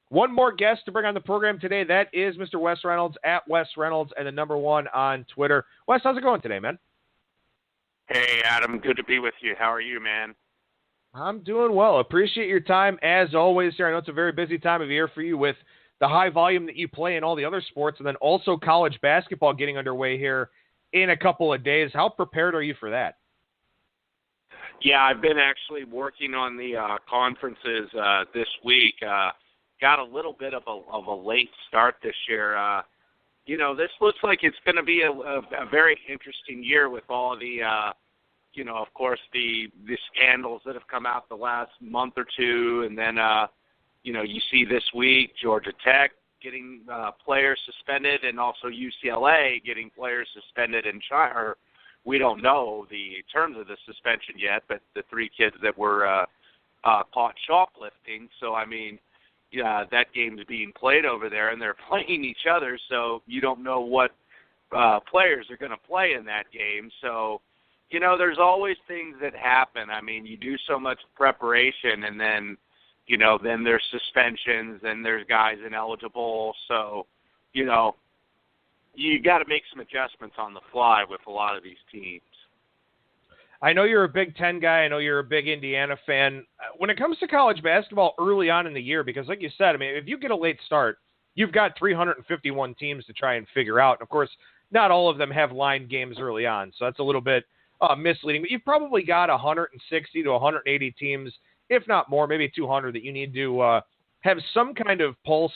One more guest to bring on the program today. That is Mr. Wes Reynolds, at Wes Reynolds, and the number 1 on Twitter. Wes, how's it going today, man? Hey, Adam. Good to be with you. How are you, man? I'm doing well. Appreciate your time, as always, here. I know it's a very busy time of year for you with the high volume that you play in all the other sports, and then also college basketball getting underway here in a couple of days. How prepared are you for that? Yeah, I've been actually working on the conferences this week. Got a little bit of a late start this year. This looks like it's going to be a very interesting year with all the, of course, the scandals that have come out the last month or two. And then, you see this week Georgia Tech getting players suspended, and also UCLA getting players suspended in China. Or we don't know the terms of the suspension yet, but the 3 kids that were caught shoplifting. So, I mean, yeah, that game's being played over there, and they're playing each other, so you don't know what players are going to play in that game. So, there's always things that happen. I mean, you do so much preparation, and then, then there's suspensions, and there's guys ineligible. So, you got to make some adjustments on the fly with a lot of these teams. I know you're a Big Ten guy. I know you're a big Indiana fan. When it comes to college basketball early on in the year, because like you said, I mean, if you get a late start, you've got 351 teams to try and figure out. And of course, not all of them have line games early on, so that's a little bit misleading. But you've probably got 160 to 180 teams, if not more, maybe 200, that you need to have some kind of pulse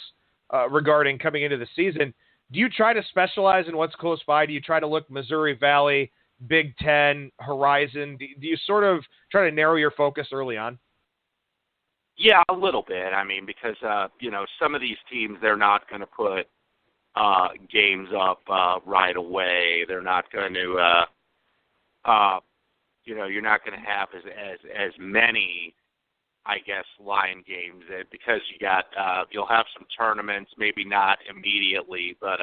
regarding coming into the season. Do you try to specialize in what's close by? Do you try to look Missouri Valley, Big Ten, Horizon? Do you sort of try to narrow your focus early on? Yeah, a little bit. I mean, because, some of these teams, they're not going to put games up right away. They're not going to, you're not going to have as many, I guess, line games because you'll have some tournaments, maybe not immediately, but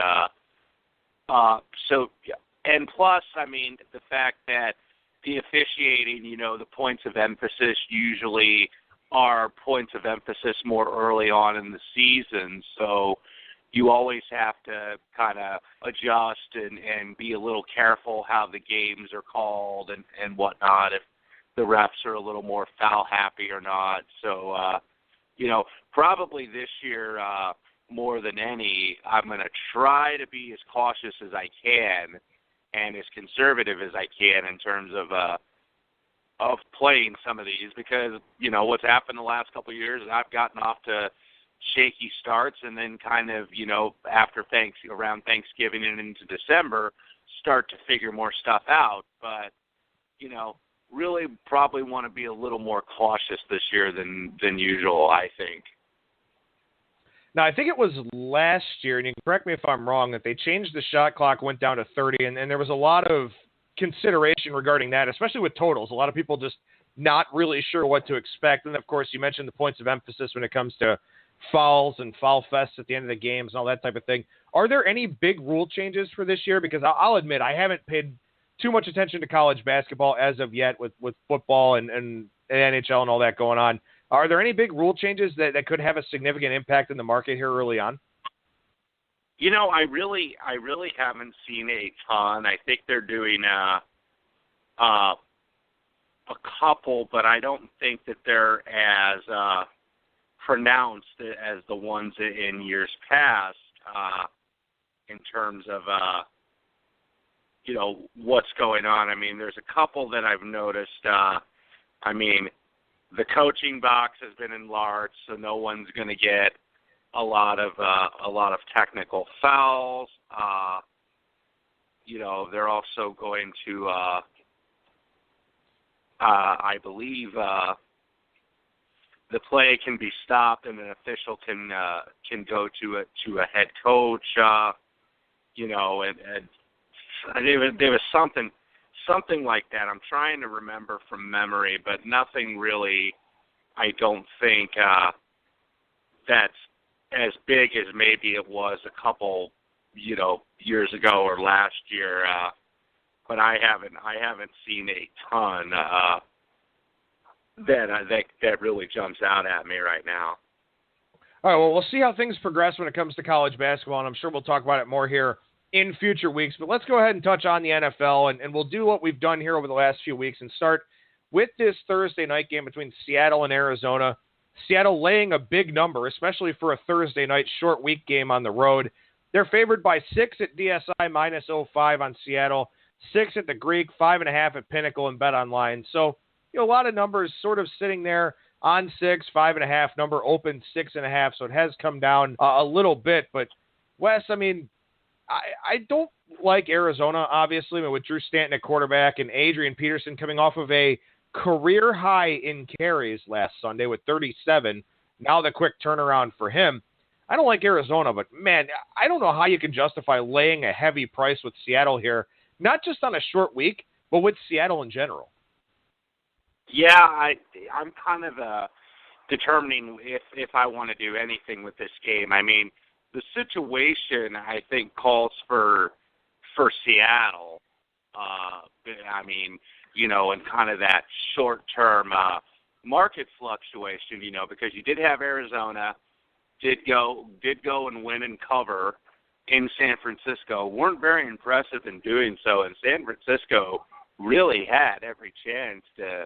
so yeah. And plus, I mean, the fact that the officiating, the points of emphasis usually are points of emphasis more early on in the season. So you always have to kind of adjust and be a little careful how the games are called and whatnot, if the refs are a little more foul happy or not. So, probably this year, more than any, I'm going to try to be as cautious as I can and as conservative as I can in terms of playing some of these, because what's happened the last couple of years is I've gotten off to shaky starts, and then kind of after around Thanksgiving and into December start to figure more stuff out. But really probably want to be a little more cautious this year than usual, I think. Now, I think it was last year, and you can correct me if I'm wrong, that they changed the shot clock, went down to 30, and there was a lot of consideration regarding that, especially with totals. A lot of people just not really sure what to expect. And, of course, you mentioned the points of emphasis when it comes to fouls and foul fests at the end of the games and all that type of thing. Are there any big rule changes for this year? Because I'll admit I haven't paid too much attention to college basketball as of yet with football and NHL and all that going on. Are there any big rule changes that could have a significant impact in the market here early on? I really haven't seen a ton. I think they're doing a couple, but I don't think that they're as pronounced as the ones in years past in terms of what's going on. I mean, there's a couple that I've noticed. The coaching box has been enlarged, so no one's going to get a lot of technical fouls. They're also going to, I believe, the play can be stopped, and an official can go to a head coach. And there was something like that. I'm trying to remember from memory, but nothing really, I don't think, that's as big as maybe it was a couple, years ago or last year. But I haven't seen a ton that really jumps out at me right now. All right, well, we'll see how things progress when it comes to college basketball, and I'm sure we'll talk about it more here in future weeks. But let's go ahead and touch on the NFL, and we'll do what we've done here over the last few weeks and start with this Thursday night game between Seattle and Arizona. Seattle laying a big number, especially for a Thursday night short week game on the road. They're favored by 6 at DSI, minus 0.5 on Seattle, 6 at the Greek, 5.5 at Pinnacle and Bet Online. So, a lot of numbers sort of sitting there on 6, 5.5, number open 6.5, so it has come down a little bit. But, Wes, I mean, I don't like Arizona, obviously, with Drew Stanton at quarterback and Adrian Peterson coming off of a career high in carries last Sunday with 37. Now the quick turnaround for him. I don't like Arizona, but, man, I don't know how you can justify laying a heavy price with Seattle here, not just on a short week, but with Seattle in general. Yeah, I'm kind of determining if I want to do anything with this game. I mean, the situation, I think, calls for Seattle. I mean, and kind of that short-term market fluctuation, because you did have Arizona, did go and win and cover in San Francisco. Weren't very impressive in doing so, and San Francisco really had every chance to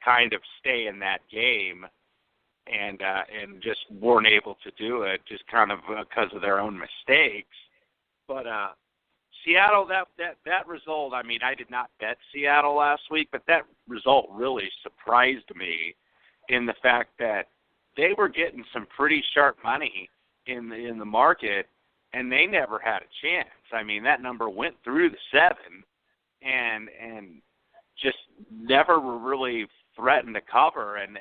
kind of stay in that game, and just weren't able to do it, just kind of because of their own mistakes. But Seattle, that result, I mean, I did not bet Seattle last week, but that result really surprised me in the fact that they were getting some pretty sharp money in the market, and they never had a chance. I mean, that number went through the 7, and just never were really threatened to cover, and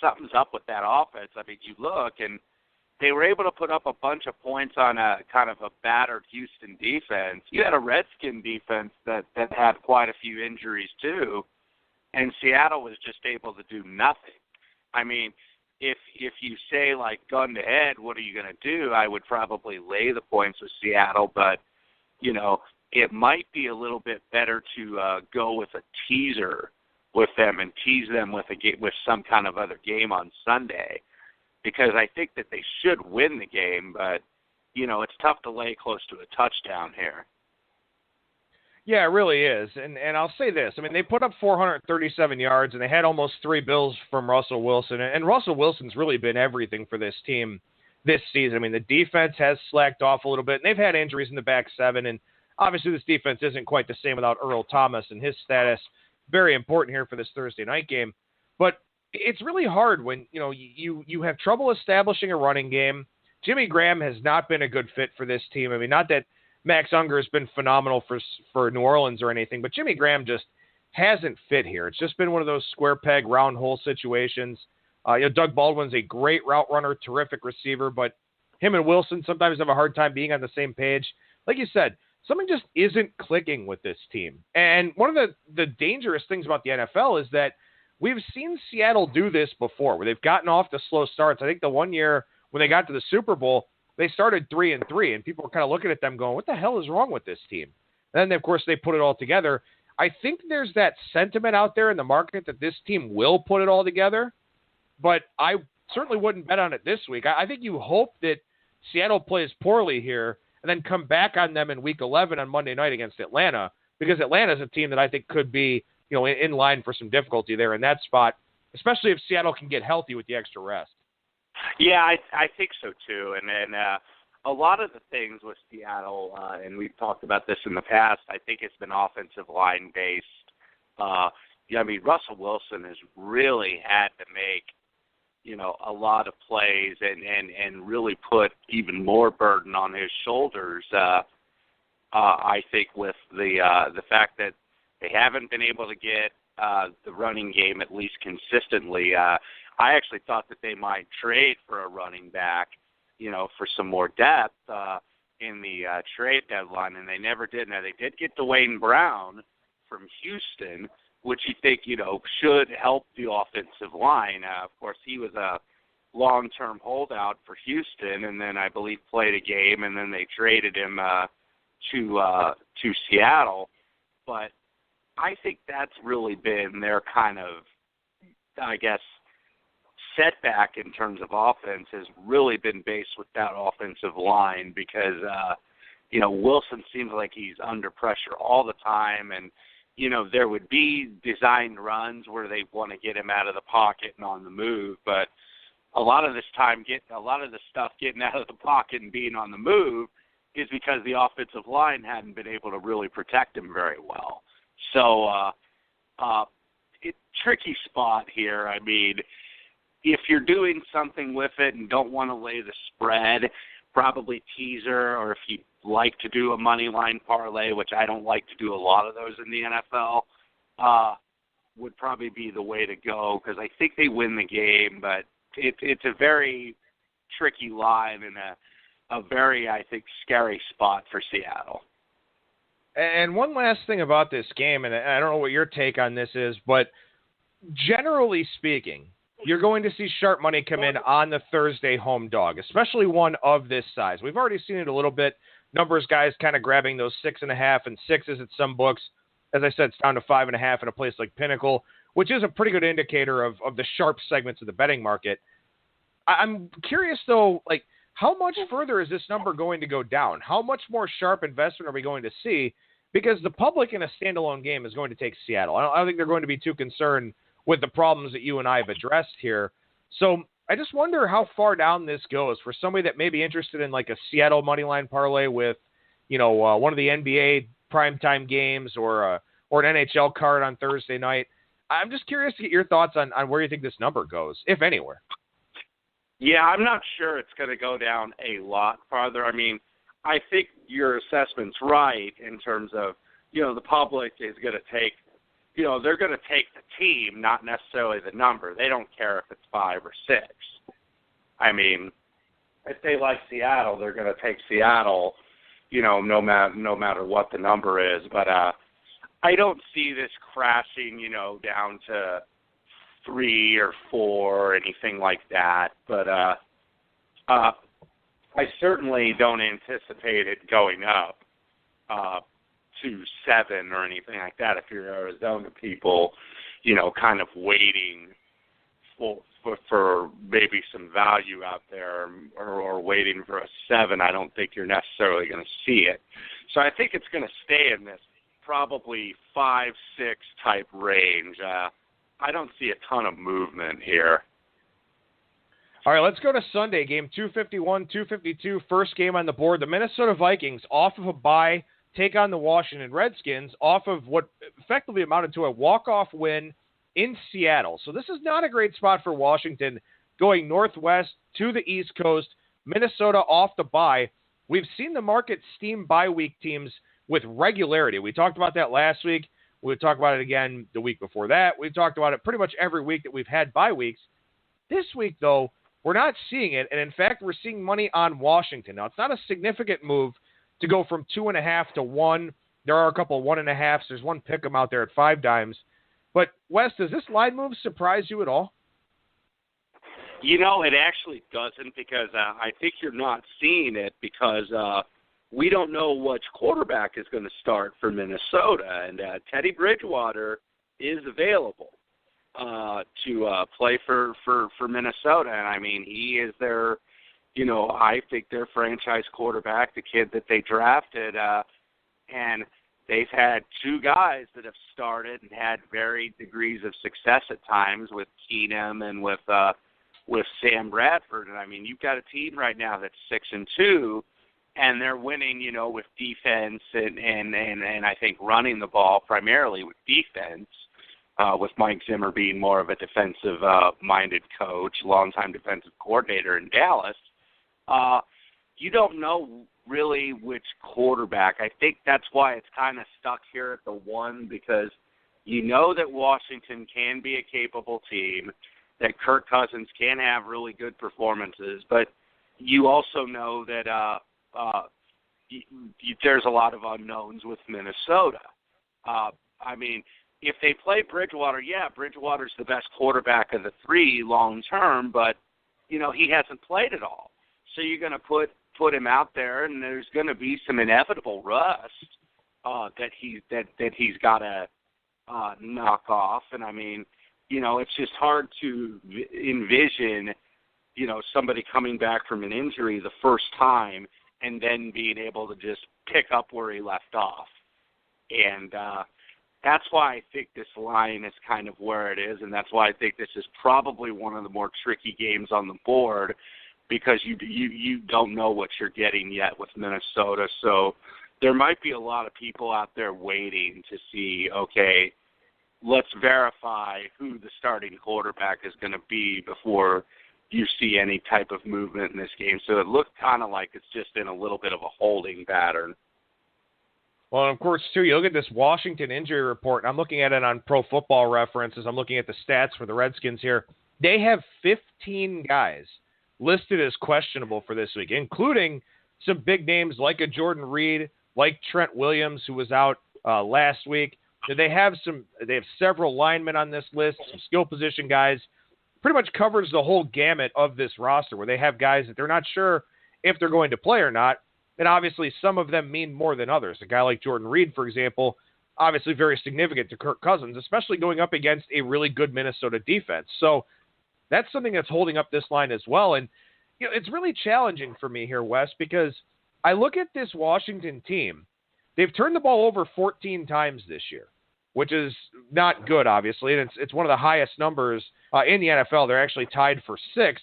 something's up with that offense. I mean, you look, and they were able to put up a bunch of points on a kind of a battered Houston defense. You had a Redskin defense that had quite a few injuries too, and Seattle was just able to do nothing. I mean, if you say, like, gun to head, what are you going to do? I would probably lay the points with Seattle, but, it might be a little bit better to go with a teaser with them and tease them with some kind of other game on Sunday, because I think that they should win the game, but, it's tough to lay close to a touchdown here. Yeah, it really is. And I'll say this. I mean, they put up 437 yards, and they had almost 3 bills from Russell Wilson. And Russell Wilson's really been everything for this team this season. I mean, the defense has slacked off a little bit, and they've had injuries in the back 7. And obviously this defense isn't quite the same without Earl Thomas and his status. Very important here for this Thursday night game. But it's really hard when, you have trouble establishing a running game. Jimmy Graham has not been a good fit for this team. I mean, not that Max Unger has been phenomenal for New Orleans or anything, but Jimmy Graham just hasn't fit here. It's just been one of those square peg, round hole situations. Doug Baldwin's a great route runner, terrific receiver, but him and Wilson sometimes have a hard time being on the same page. Like you said, something just isn't clicking with this team. And one of the dangerous things about the NFL is that we've seen Seattle do this before, where they've gotten off the slow starts. I think the one year when they got to the Super Bowl, they started 3-3, and people were kind of looking at them going, what the hell is wrong with this team? And then, of course, they put it all together. I think there's that sentiment out there in the market that this team will put it all together, but I certainly wouldn't bet on it this week. I think you hope that Seattle plays poorly here and then come back on them in Week 11 on Monday night against Atlanta, because Atlanta is a team that I think could be in line for some difficulty there in that spot, especially if Seattle can get healthy with the extra rest. Yeah, I think so too. And then a lot of the things with Seattle, and we've talked about this in the past, I think it's been offensive line based. I mean, Russell Wilson has really had to make, a lot of plays and really put even more burden on his shoulders. I think with the fact that they haven't been able to get the running game at least consistently. I actually thought that they might trade for a running back, for some more depth in the trade deadline, and they never did. Now, they did get Dwayne Brown from Houston, which you think, should help the offensive line. Of course, he was a long-term holdout for Houston, and then I believe played a game, and then they traded him to Seattle. But I think that's really been their kind of, I guess, setback in terms of offense has really been based with that offensive line because, Wilson seems like he's under pressure all the time. And, there would be designed runs where they want to get him out of the pocket and on the move. But a lot of this time, stuff getting out of the pocket and being on the move is because the offensive line hadn't been able to really protect him very well. So, tricky spot here. I mean, if you're doing something with it and don't want to lay the spread, probably teaser, or if you like to do a money line parlay, which I don't like to do a lot of those in the NFL, would probably be the way to go because I think they win the game, but it's a very tricky line and a very, I think, scary spot for Seattle. And one last thing about this game, and I don't know what your take on this is, but generally speaking, you're going to see sharp money come in on the Thursday home dog, especially one of this size. We've already seen it a little bit. Numbers guys kind of grabbing those 6.5 and 6s at some books. As I said, it's down to 5.5 in a place like Pinnacle, which is a pretty good indicator of the sharp segments of the betting market. I'm curious, though, like, how much further is this number going to go down? How much more sharp investment are we going to see? Because the public in a standalone game is going to take Seattle. I don't think they're going to be too concerned with the problems that you and I have addressed here. So I just wonder how far down this goes for somebody that may be interested in like a Seattle money line parlay with, one of the NBA primetime games or an NHL card on Thursday night. I'm just curious to get your thoughts on where you think this number goes, if anywhere. Yeah, I'm not sure it's going to go down a lot farther. I mean, I think your assessment's right in terms of, the public is going to take, they're going to take the team, not necessarily the number. They don't care if it's 5 or 6. I mean, if they like Seattle, they're going to take Seattle, no matter what the number is. But I don't see this crashing, down to 3 or 4 or anything like that. But I certainly don't anticipate it going up to 7 or anything like that. If you're Arizona people, kind of waiting for maybe some value out there or waiting for a 7, I don't think you're necessarily going to see it. So I think it's going to stay in this probably 5-6 type range. I don't see a ton of movement here. All right, let's go to Sunday, game 251, 252, first game on the board. The Minnesota Vikings, off of a bye, take on the Washington Redskins, off of what effectively amounted to a walk-off win in Seattle. So this is not a great spot for Washington, going northwest to the East Coast, Minnesota off the bye. We've seen the market steam bye-week teams with regularity. We talked about that last week. We'll talk about it again the week before that. We've talked about it pretty much every week that we've had bye weeks. This week, though, we're not seeing it, and in fact, we're seeing money on Washington. Now, it's not a significant move to go from 2.5 to 1. There are a couple of 1.5s. There's one pick'em out there at 5 dimes. But, Wes, does this line move surprise you at all? It actually doesn't because I think you're not seeing it because we don't know which quarterback is going to start for Minnesota, and Teddy Bridgewater is available to play for Minnesota. And, I mean, he is their, I think their franchise quarterback, the kid that they drafted, and they've had 2 guys that have started and had varied degrees of success at times with Keenum and with Sam Bradford. And, I mean, you've got a team right now that's 6-2, and they're winning, with defense and I think running the ball primarily with defense, with Mike Zimmer being more of a defensive-minded coach, longtime defensive coordinator in Dallas. You don't know really which quarterback. I think that's why it's kind of stuck here at the 1 because you know that Washington can be a capable team, that Kirk Cousins can have really good performances, but you also know that there's a lot of unknowns with Minnesota. I mean, if they play Bridgewater, Bridgewater's the best quarterback of the 3 long term, but he hasn't played at all. So you're going to put him out there, and there's going to be some inevitable rust that he's got to knock off. And I mean, it's just hard to envision, somebody coming back from an injury the first time and then being able to just pick up where he left off. And that's why I think this line is kind of where it is, and that's why I think this is probably one of the more tricky games on the board, because you don't know what you're getting yet with Minnesota. So there might be a lot of people out there waiting to see, okay, let's verify who the starting quarterback is going to be before you see any type of movement in this game. So it looks kind of like it's just in a little bit of a holding pattern. Well, of course, too, you look at this Washington injury report, and I'm looking at it on Pro Football Reference as I'm looking at the stats for the Redskins here. They have 15 guys listed as questionable for this week, including some big names like a Jordan Reed, like Trent Williams, who was out last week. They have several linemen on this list, some skill position guys. Pretty much covers the whole gamut of this roster, where they have guys that they're not sure if they're going to play or not. And obviously some of them mean more than others. A guy like Jordan Reed, for example, obviously very significant to Kirk Cousins, especially going up against a really good Minnesota defense. So that's something that's holding up this line as well. And it's really challenging for me here, Wes, because I look at this Washington team. They've turned the ball over 14 times this year, which is not good, obviously. And it's one of the highest numbers in the NFL. They're actually tied for 6th.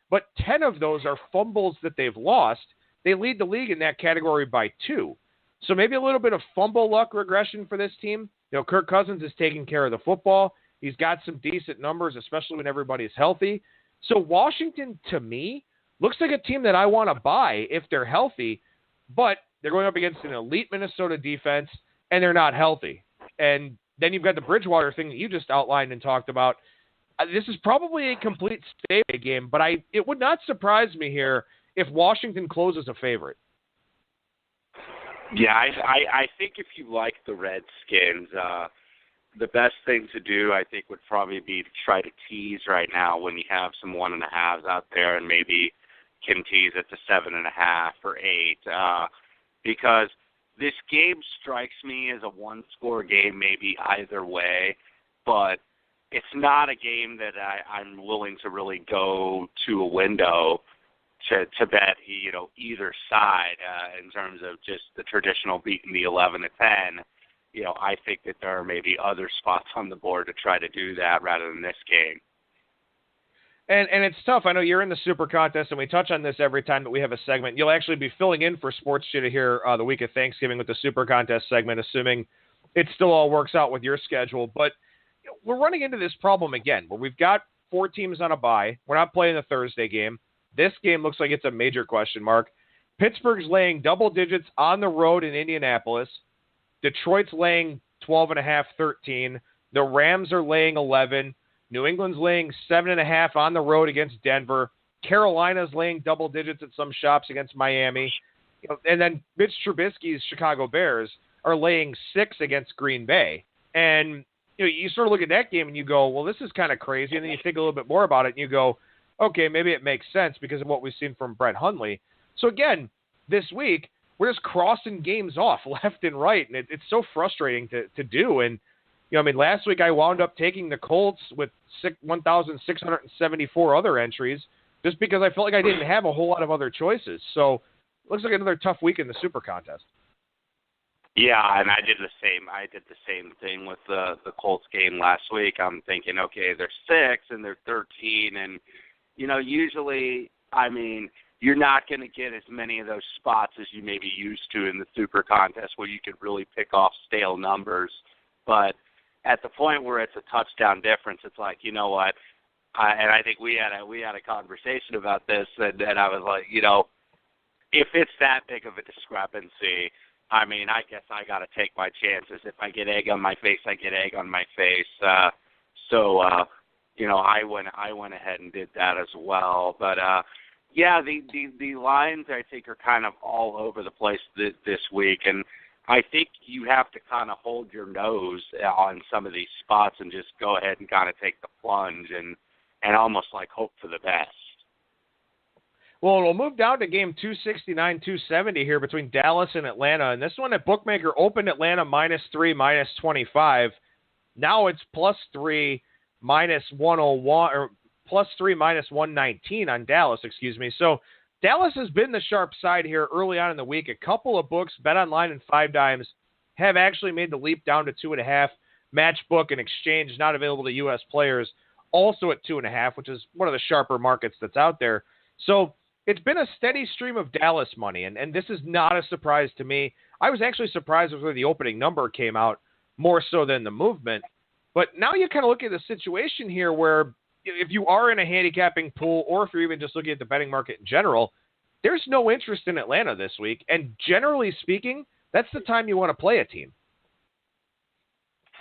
But 10 of those are fumbles that they've lost. They lead the league in that category by 2. So maybe a little bit of fumble luck regression for this team. Kirk Cousins is taking care of the football. He's got some decent numbers, especially when everybody's healthy. So Washington, to me, looks like a team that I want to buy if they're healthy, but they're going up against an elite Minnesota defense, and they're not healthy. And then you've got the Bridgewater thing that you just outlined and talked about. This is probably a complete stalemate game, but it would not surprise me here if Washington closes a favorite. Yeah, I think if you like the Redskins, the best thing to do, I think, would probably be to try to tease right now when you have some 1.5s out there, and maybe can tease it to 7.5 or 8, because this game strikes me as a one-score game, maybe either way, but it's not a game that I'm willing to really go to a window to bet, either side in terms of just the traditional beating the 11 to 10. I think that there are maybe other spots on the board to try to do that rather than this game. And it's tough. I know you're in the Super Contest, and we touch on this every time that we have a segment. You'll actually be filling in for Sports Cheetah here the week of Thanksgiving with the Super Contest segment, assuming it still all works out with your schedule. But we're running into this problem again, where we've got 4 teams on a bye. We're not playing the Thursday game. This game looks like it's a major question mark. Pittsburgh's laying double digits on the road in Indianapolis. Detroit's laying 12.5, 13. The Rams are laying 11. New England's laying 7.5 on the road against Denver. Carolina's laying double digits at some shops against Miami. And then Mitch Trubisky's Chicago Bears are laying 6 against Green Bay. And you sort of look at that game and you go, well, this is kind of crazy. And then you think a little bit more about it and you go, okay, maybe it makes sense because of what we've seen from Brett Hundley. So again, this week, we're just crossing games off left and right, and it's so frustrating to do. And, last week I wound up taking the Colts with 1,674 other entries just because I felt like I didn't have a whole lot of other choices. So it looks like another tough week in the Super Contest. Yeah, and I did the same. I did the same thing with the Colts game last week. I'm thinking, okay, they're 6 and they're 13, and usually, you're not going to get as many of those spots as you may be used to in the Super Contest where you could really pick off stale numbers. But at the point where it's a touchdown difference, it's like, you know what? And I think we had a conversation about this, and I was like, if it's that big of a discrepancy, I guess I got to take my chances. If I get egg on my face, I get egg on my face. So I went ahead and did that as well. But yeah, the lines I think are kind of all over the place this week, and I think you have to kind of hold your nose on some of these spots and just go ahead and kind of take the plunge and almost like hope for the best. Well, we'll move down to game 269, 270 here between Dallas and Atlanta. And this one at Bookmaker opened Atlanta -3, -25. Now it's +3. minus 101 or plus 3 minus 119 on Dallas, So Dallas has been the sharp side here early on in the week. A couple of books, BetOnline and 5 Dimes, have actually made the leap down to 2.5. Matchbook and Exchange not available to U.S. players, also at 2.5, which is one of the sharper markets that's out there. So it's been a steady stream of Dallas money, and this is not a surprise to me. I was actually surprised with where the opening number came out, more so than the movement. But now you kind of look at the situation here where if you are in a handicapping pool or if you're even just looking at the betting market in general, there's no interest in Atlanta this week. And generally speaking, that's the time you want to play a team.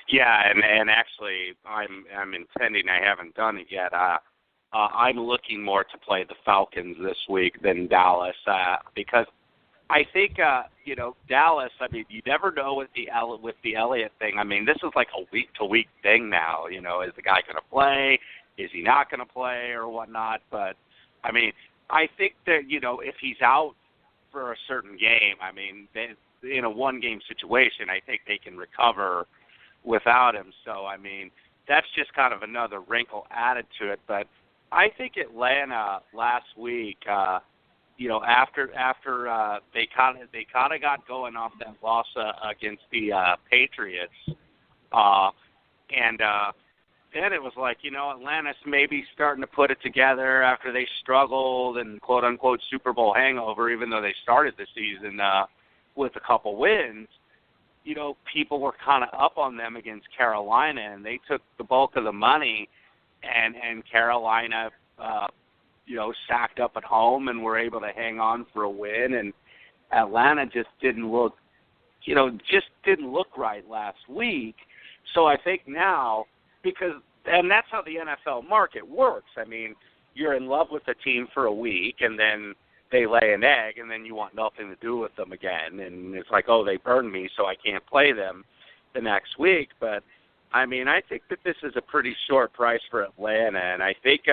Yeah, and actually, I'm intending, I haven't done it yet. I'm looking more to play the Falcons this week than Dallas because I think Dallas. I mean, you never know with the Elliott thing. I mean, this is like a week-to-week thing now. Is the guy going to play? Is he not going to play or whatnot? But I mean, I think that if he's out for a certain game, I mean, in a one-game situation, I think they can recover without him. So, I mean, that's just kind of another wrinkle added to it. But I think Atlanta last week, after they kind of got going off that loss against the Patriots, and then it was like, Atlanta's maybe starting to put it together after they struggled and quote unquote Super Bowl hangover, even though they started the season with a couple wins. People were kind of up on them against Carolina, and they took the bulk of the money, and Carolina, sacked up at home and were able to hang on for a win, and Atlanta just didn't look right last week. So I think now, and that's how the NFL market works. I mean, you're in love with the team for a week, and then they lay an egg, and then you want nothing to do with them again. And it's like, oh, they burned me, so I can't play them the next week. But, I mean, I think that this is a pretty short price for Atlanta. And I think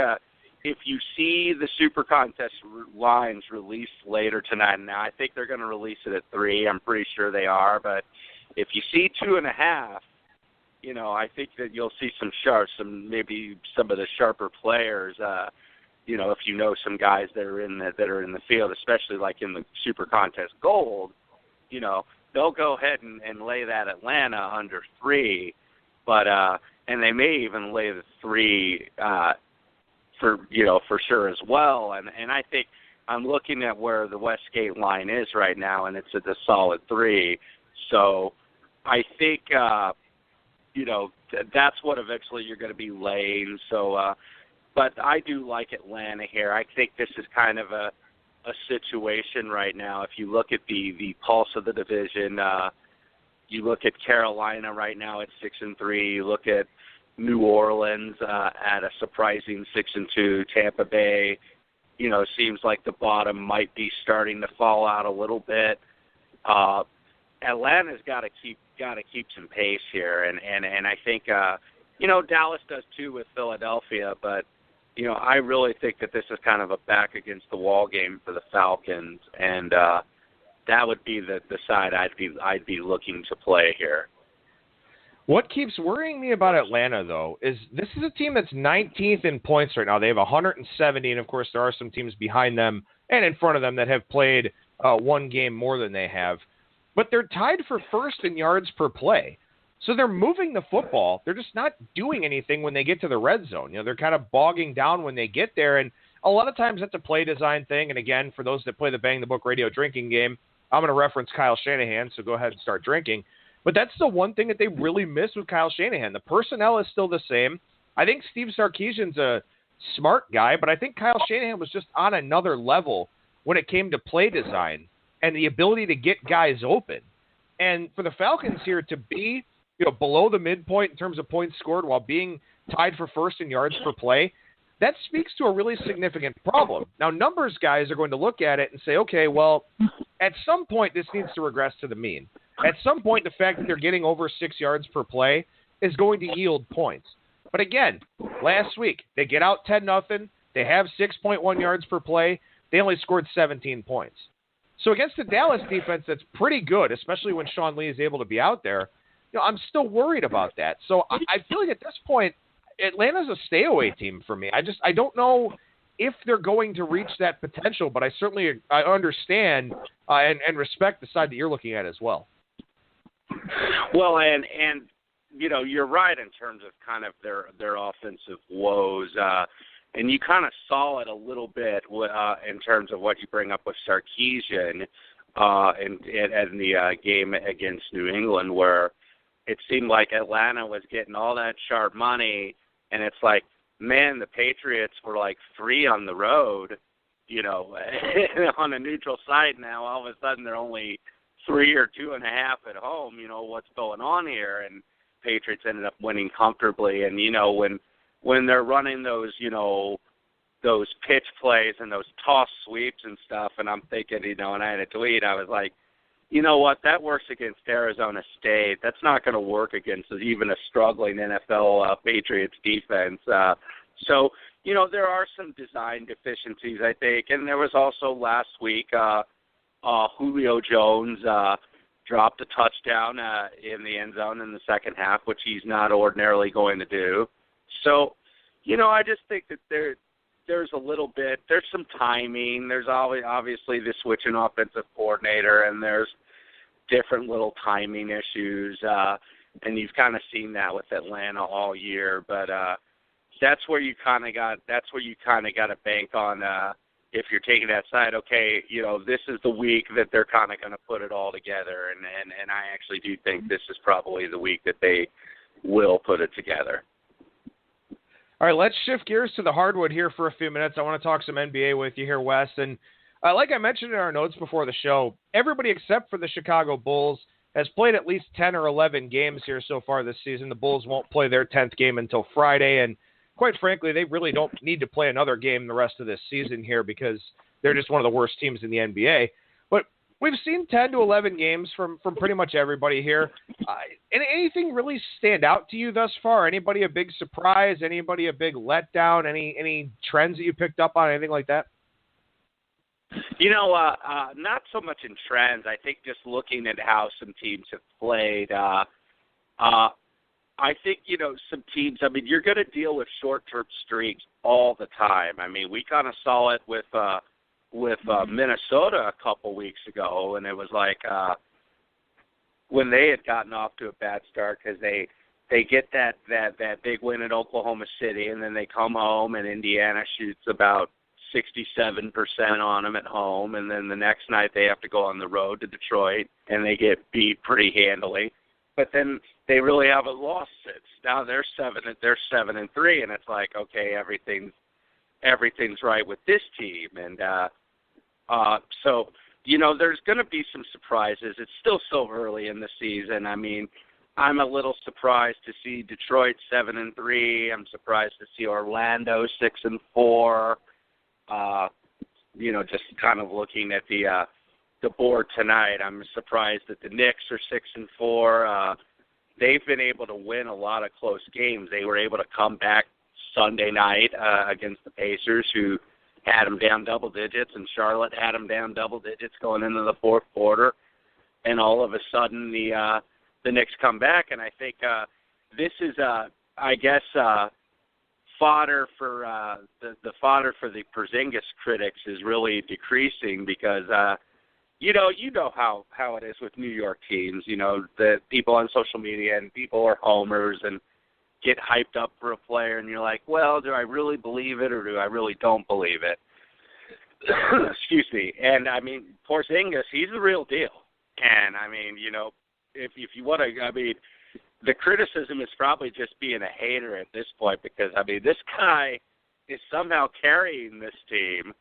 if you see the Super Contest lines released later tonight, now I think they're going to release it at 3. I'm pretty sure they are. But if you see 2.5, I think that you'll see maybe some of the sharper players, if some guys that are in the field, especially like in the Super Contest Gold, they'll go ahead and lay that Atlanta under 3, but and they may even lay the 3 for sure as well. And I think I'm looking at where the Westgate line is right now, and it's at the solid 3. So I think that's what eventually you're going to be laying. So. But I do like Atlanta here. I think this is kind of a situation right now. If you look at the pulse of the division, you look at Carolina right now at 6-3. You look at New Orleans at a surprising 6-2. Tampa Bay, seems like the bottom might be starting to fall out a little bit. Atlanta's got to keep some pace here, and I think Dallas does too with Philadelphia, but. I really think that this is kind of a back against the wall game for the Falcons, and that would be the side I'd be looking to play here. What keeps worrying me about Atlanta, though, is this is a team that's 19th in points right now. They have 170, and of course there are some teams behind them and in front of them that have played one game more than they have. But they're tied for first in yards per play. So they're moving the football. They're just not doing anything when they get to the red zone. They're kind of bogging down when they get there. And a lot of times that's a play design thing. And again, for those that play the Bang the Book Radio drinking game, I'm going to reference Kyle Shanahan, so go ahead and start drinking. But that's the one thing that they really miss with Kyle Shanahan. The personnel is still the same. I think Steve Sarkisian's a smart guy, but I think Kyle Shanahan was just on another level when it came to play design and the ability to get guys open. And for the Falcons here to be below the midpoint in terms of points scored while being tied for first in yards per play, that speaks to a really significant problem. Now, numbers guys are going to look at it and say, okay, well, at some point this needs to regress to the mean. At some point, the fact that they're getting over 6 yards per play is going to yield points. But again, last week, they get out 10-0. They have 6.1 yards per play. They only scored 17 points. So against the Dallas defense, that's pretty good, especially when Sean Lee is able to be out there. I'm still worried about that. So I feel like at this point, Atlanta's a stay-away team for me. I don't know if they're going to reach that potential, but I understand and respect the side that you're looking at as well. Well, and you're right in terms of kind of their offensive woes, and you kind of saw it a little bit in terms of what you bring up with Sarkisian in the game against New England, where it seemed like Atlanta was getting all that sharp money, and it's like, man, the Patriots were like 3 on the road, on a neutral site now. All of a sudden they're only 3 or 2.5 at home. What's going on here? And Patriots ended up winning comfortably. And when they're running those those pitch plays and those toss sweeps and stuff, and I'm thinking, and I had a tweet, I was like, you know what, that works against Arizona State. That's not going to work against even a struggling NFL Patriots defense. So there are some design deficiencies, I think. And there was also last week, Julio Jones dropped a touchdown in the end zone in the second half, which he's not ordinarily going to do. So, I just think that there's a little bit, there's some timing. There's obviously the switch in offensive coordinator, and there's different little timing issues. And you've kind of seen that with Atlanta all year. But that's where you kind of got to bank on if you're taking that side. Okay, this is the week that they're kind of going to put it all together, and I actually do think this is probably the week that they will put it together. All right, let's shift gears to the hardwood here for a few minutes. I want to talk some NBA with you here, Wes. And like I mentioned in our notes before the show, everybody except for the Chicago Bulls has played at least 10 or 11 games here so far this season. The Bulls won't play their 10th game until Friday, and quite frankly, they really don't need to play another game the rest of this season here because they're just one of the worst teams in the NBA. But we've seen 10 to 11 games from pretty much everybody here. Anything really stand out to you thus far? Anybody a big surprise? Anybody a big letdown? Any trends that you picked up on? Anything like that? Not so much in trends. I think just looking at how some teams have played, I think, some teams, you're going to deal with short-term streaks all the time. We kind of saw it with Minnesota a couple weeks ago, and it was like when they had gotten off to a bad start because they get that big win at Oklahoma City, and then they come home and Indiana shoots about 67% on them at home, and then the next night they have to go on the road to Detroit, and they get beat pretty handily. But then they really haven't lost since. Now they're 7-3, and it's like, okay, everything's right with this team, and so there's going to be some surprises. It's still so early in the season. I'm a little surprised to see Detroit 7-3. I'm surprised to see Orlando 6-4. Just kind of looking at the board tonight, I'm surprised that the Knicks are 6-4. They've been able to win a lot of close games. They were able to come back Sunday night against the Pacers, who had them down double digits, and Charlotte had them down double digits going into the fourth quarter. And all of a sudden, the Knicks come back, and I think this is, fodder for the fodder for the Porzingis critics is really decreasing because you know how it is with New York teams. The people on social media and people are homers and get hyped up for a player, and you're like, well, do I really believe it or do I really don't believe it? Excuse me. And Porzingis, he's the real deal. And if you want to, the criticism is probably just being a hater at this point because, this guy is somehow carrying this team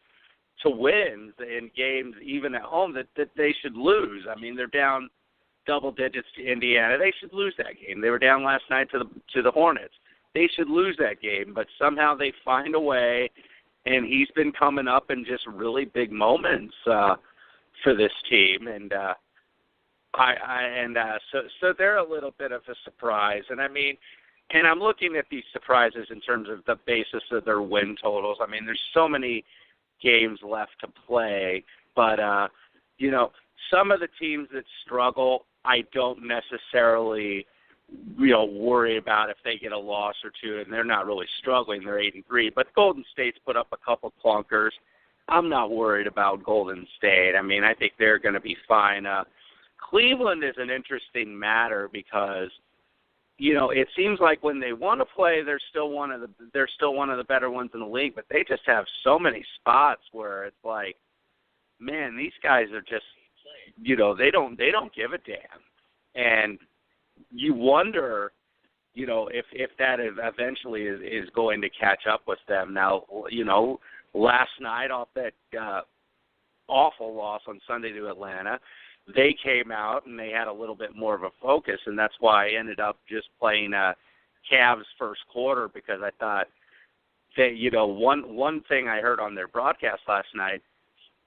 to wins in games, even at home, that they should lose. They're down double digits to Indiana. They should lose that game. They were down last night to the Hornets. They should lose that game, but somehow they find a way, and he's been coming up in just really big moments for this team, and so they're a little bit of a surprise. And and I'm looking at these surprises in terms of the basis of their win totals. There's so many games left to play, but some of the teams that struggle, I don't necessarily worry about if they get a loss or two, and they're not really struggling. They're 8-3, but Golden State's put up a couple clunkers. I'm not worried about Golden State. I mean, I think they're going to be fine. Cleveland is an interesting matter because, it seems like when they want to play, they're still one of the better ones in the league, but they just have so many spots where it's like, man, these guys are just, they don't give a damn. And you wonder, if that eventually is going to catch up with them. Now, last night off that awful loss on Sunday to Atlanta, they came out and they had a little bit more of a focus, and that's why I ended up just playing Cavs first quarter, because I thought that, one thing I heard on their broadcast last night,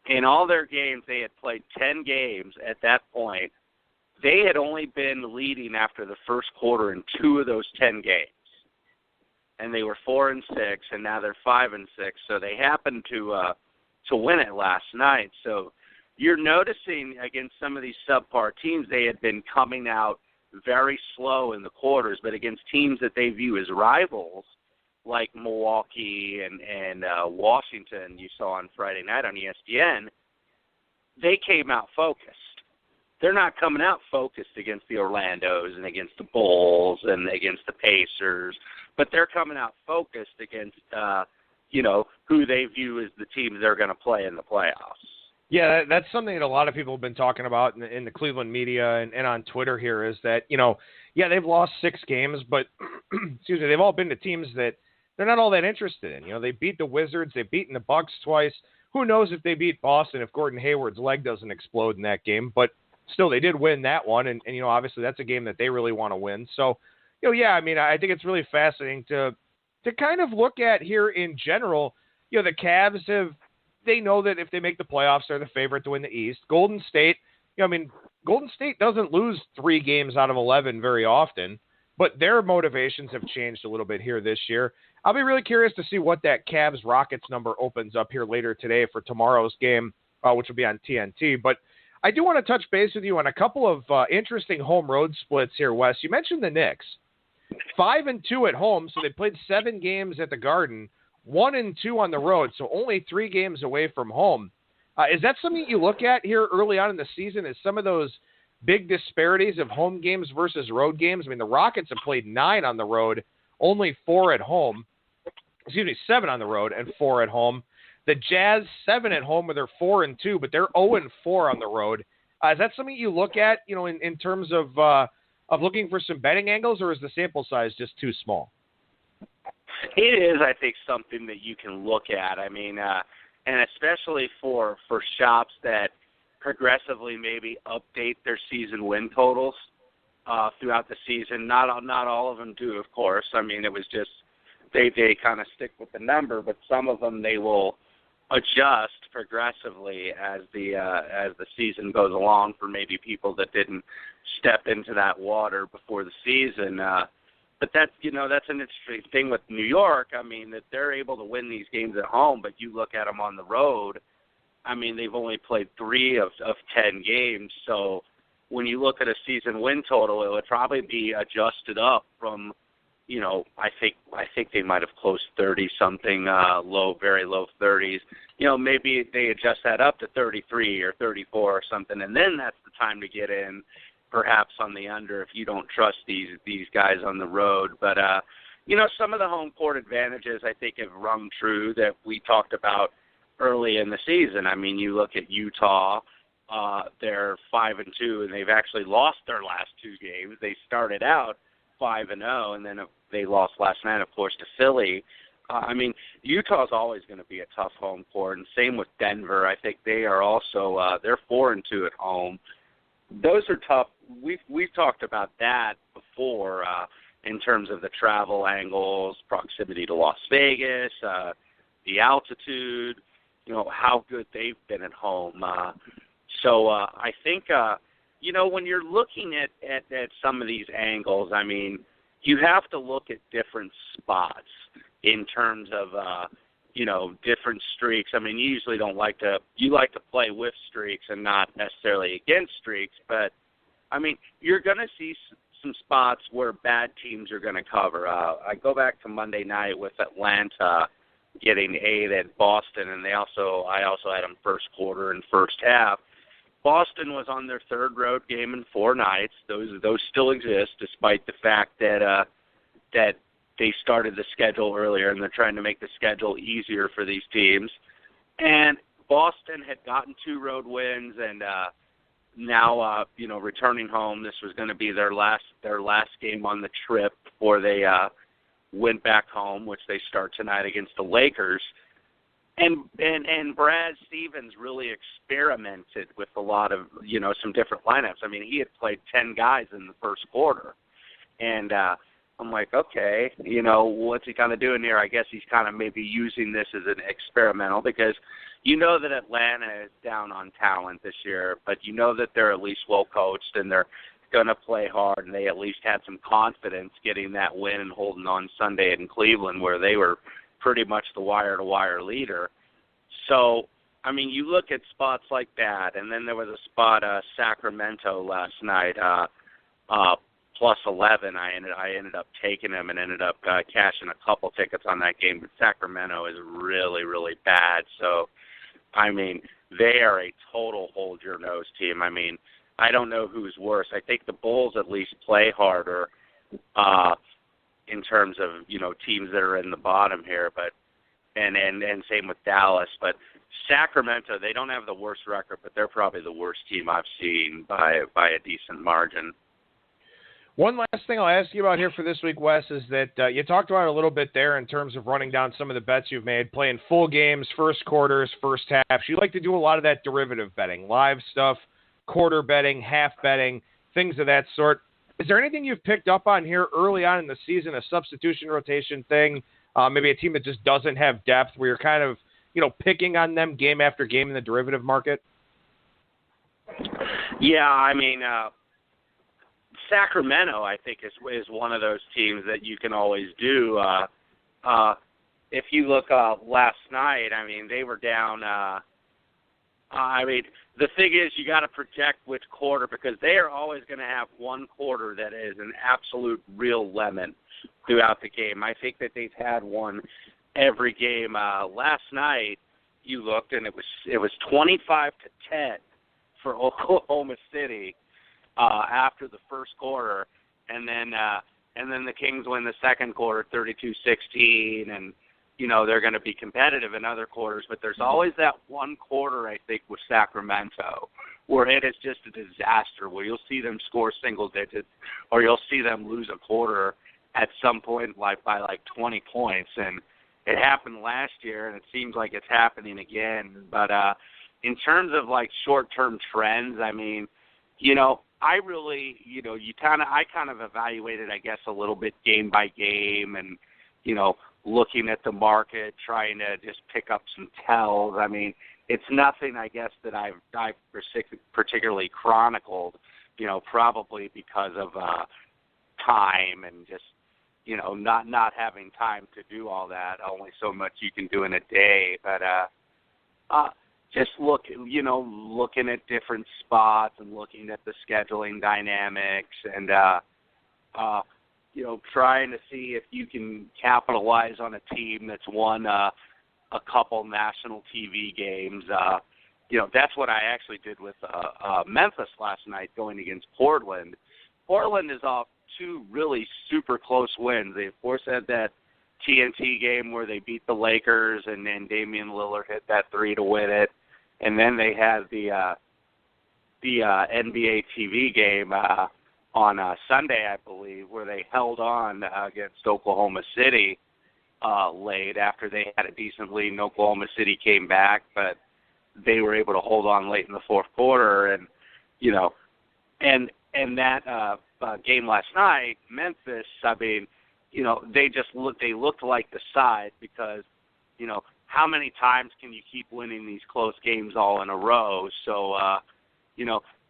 in all their games, they had played 10 games at that point. They had only been leading after the first quarter in 2 of those 10 games. And they were 4-6, and now they're 5-6. So they happened to win it last night. So you're noticing against some of these subpar teams, they had been coming out very slow in the quarters, but against teams that they view as rivals, like Milwaukee and Washington, you saw on Friday night on ESPN, they came out focused. They're not coming out focused against the Orlandos and against the Bulls and against the Pacers, but they're coming out focused against, who they view as the teams they're going to play in the playoffs. Yeah, that's something that a lot of people have been talking about in the Cleveland media and on Twitter here is that, they've lost 6 games, but, excuse me, they've all been to teams that they're not all that interested in. They beat the Wizards. They've beaten the Bucks twice. Who knows if they beat Boston if Gordon Hayward's leg doesn't explode in that game, but still, they did win that one, and obviously that's a game that they really want to win. So, I think it's really fascinating to kind of look at here in general. The Cavs they know that if they make the playoffs, they're the favorite to win the East. Golden State, Golden State doesn't lose 3 games out of 11 very often, but their motivations have changed a little bit here this year. I'll be really curious to see what that Cavs-Rockets number opens up here later today for tomorrow's game, which will be on TNT. But I do want to touch base with you on a couple of interesting home road splits here, Wes. You mentioned the Knicks. 5-2 at home, so they played 7 games at the Garden, 1-2 on the road, so only 3 games away from home. Is that something you look at here early on in the season, is some of those big disparities of home games versus road games? I mean, the Rockets have played 9 on the road, only 4 at home. 7 on the road and 4 at home. The Jazz, 7 at home, where they're 4-2, but they're 0-4 on the road. Is that something you look at, in terms of looking for some betting angles, or is the sample size just too small? It is, I think, something that you can look at. I mean, and especially for shops that progressively maybe update their season win totals throughout the season. Not all of them do, of course. I mean, it was just they kind of stick with the number, but some of them they will adjust progressively as the season goes along for maybe people that didn't step into that water before the season. But that's an interesting thing with New York. I mean, that they're able to win these games at home, but you look at them on the road. I mean, they've only played 3 of 10 games. So when you look at a season win total, it would probably be adjusted up from, I think they might have closed 30 something, very low 30s. Maybe they adjust that up to 33 or 34 or something, and then that's the time to get in, perhaps on the under if you don't trust these guys on the road. But some of the home court advantages I think have rung true that we talked about early in the season. I mean, you look at Utah, they're 5-2, and they've actually lost their last 2 games. They started out 5-0, and then they lost last night, of course, to Philly. I mean, Utah's always going to be a tough home court, and same with Denver. I think they are also they're 4-2 at home. Those are tough. We've talked about that before in terms of the travel angles, proximity to Las Vegas, the altitude, how good they've been at home. So I think, when you're looking at some of these angles, I mean, you have to look at different spots in terms of, different streaks. I mean, you usually like to play with streaks and not necessarily against streaks, but I mean, you're going to see some spots where bad teams are going to cover. I go back to Monday night with Atlanta getting 8 at Boston, and I also had them first quarter and first half. Boston was on their third road game in 4 nights. Those still exist, despite the fact that they started the schedule earlier, and they're trying to make the schedule easier for these teams. And Boston had gotten 2 road wins, and now returning home, this was going to be their last game on the trip before they went back home, which they start tonight against the Lakers. And Brad Stevens really experimented with a lot of, some different lineups. I mean, he had played 10 guys in the first quarter. And I'm like, okay, what's he kind of doing here? I guess he's kind of maybe using this as an experimental because that Atlanta is down on talent this year, but that they're at least well coached and they're going to play hard, and they at least had some confidence getting that win and holding on Sunday in Cleveland where they were pretty much the wire-to-wire leader. So, I mean, you look at spots like that, and then there was a spot, Sacramento last night, plus 11. I ended up taking them and ended up cashing a couple tickets on that game, but Sacramento is really, really bad. So, I mean, they are a total hold-your-nose team. I mean, I don't know who's worse. I think the Bulls at least play harder in terms of, teams that are in the bottom here, but and same with Dallas. But Sacramento, they don't have the worst record, but they're probably the worst team I've seen by a decent margin. One last thing I'll ask you about here for this week, Wes, is that you talked about it a little bit there in terms of running down some of the bets you've made, playing full games, first quarters, first halves. You like to do a lot of that derivative betting, live stuff, quarter betting, half betting, things of that sort. Is there anything you've picked up on here early on in the season, a substitution rotation thing, maybe a team that just doesn't have depth where you're kind of, picking on them game after game in the derivative market? Yeah, I mean, Sacramento, I think, is one of those teams that you can always do. If you look last night, I mean, they were down. The thing is, you got to project which quarter because they are always going to have one quarter that is an absolute real lemon throughout the game. I think that they've had one every game. Last night, you looked, and it was 25-10 for Oklahoma City after the first quarter, and then the Kings win the second quarter 32-16, and they're going to be competitive in other quarters, but there's always that one quarter, I think, with Sacramento where it is just a disaster, where you'll see them score single digits or you'll see them lose a quarter at some point by 20 points. And it happened last year, and it seems like it's happening again. But in terms of, short-term trends, I mean, I really, I kind of evaluated, I guess, a little bit game by game and, looking at the market, trying to just pick up some tells. I mean, it's nothing, I guess, that I've particularly chronicled, probably because of time and just, not having time to do all that. Only so much you can do in a day. But just looking at different spots and looking at the scheduling dynamics and, trying to see if you can capitalize on a team that's won a couple national TV games. That's what I actually did with Memphis last night going against Portland. Portland is off 2 really super close wins. They, of course, had that TNT game where they beat the Lakers, and then Damian Lillard hit that 3 to win it. And then they had the NBA TV game on Sunday, I believe, where they held on against Oklahoma City late after they had a decent lead, and Oklahoma City came back, but they were able to hold on late in the fourth quarter. And, and that game last night, Memphis, I mean, they looked like the side because, how many times can you keep winning these close games all in a row? So,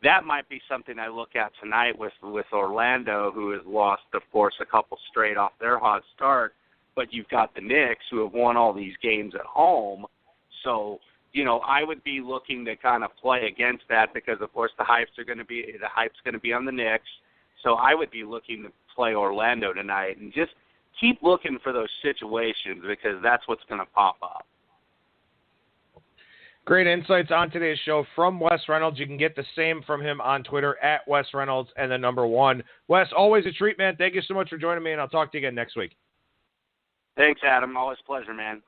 that might be something I look at tonight with Orlando, who has lost, of course, a couple straight off their hot start. But you've got the Knicks, who have won all these games at home. So, I would be looking to kind of play against that because, of course, the hype's going to be on the Knicks. So I would be looking to play Orlando tonight and just keep looking for those situations because that's what's going to pop up. Great insights on today's show from Wes Reynolds. You can get the same from him on Twitter at Wes Reynolds and the number 1. Wes, always a treat, man. Thank you so much for joining me, and I'll talk to you again next week. Thanks, Adam. Always a pleasure, man.